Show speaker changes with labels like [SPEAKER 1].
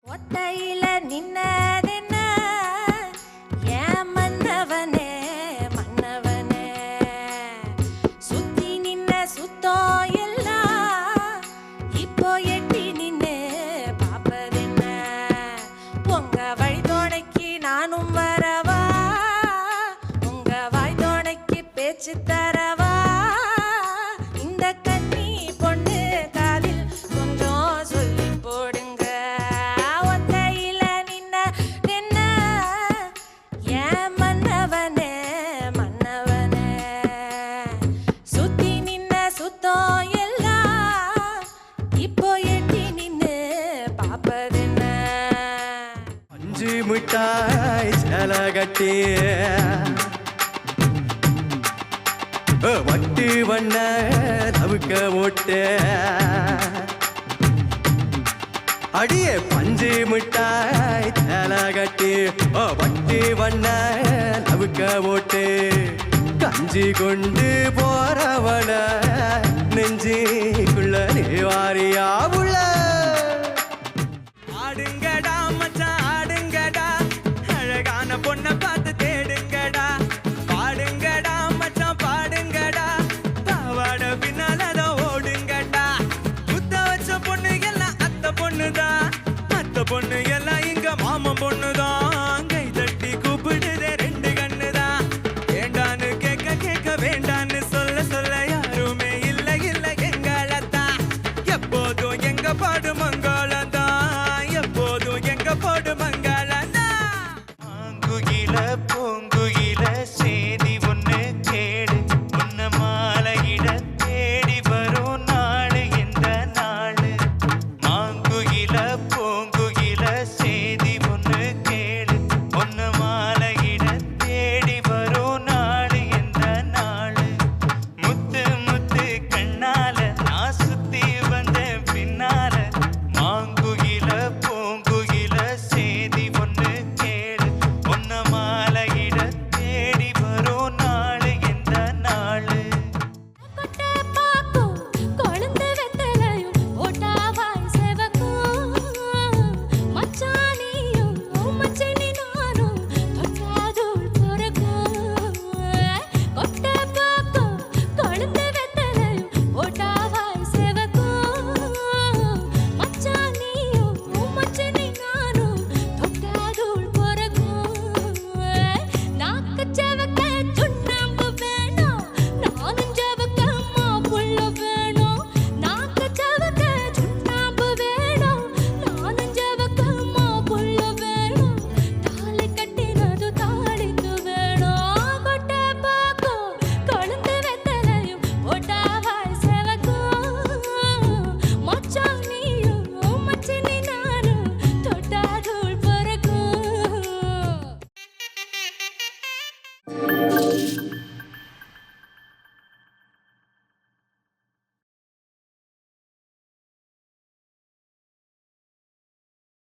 [SPEAKER 1] ஒத்தையில நின்னதென்ன ஏன் மன்னவனே மன்னவனே சுத்தி நின்ன சுத்தம் எல்லாம் இப்போ எட்டி நின்னு பாப்பதென்ன உங்க வழி துணைக்கு நானும் வரவா உங்க வாய் துணைக்கு பேச்சு தரவா இந்த கண்ணி பொண்ணு காதில் கொஞ்சம் சொல்லி போடுங்க ஒத்தையில நின்னதென்ன ஏன் மன்னவனே மன்னவனே சுத்தி நின்ன சுத்தம் எல்லாம் இப்போ எட்டி நின்னு பாப்பதென்ன
[SPEAKER 2] அஞ்சு மிட்டாய் சேலை கட்டி வட்டு வண்ண தவுக்க ஓட்டு அடியே பஞ்சு மிட்டாய் சேலை கட்டி வட்டு வண்ண தவுக்க ஓட்டு கஞ்சி கொண்டு போறவன நெஞ்சிக்குள்ள நீ வாரியா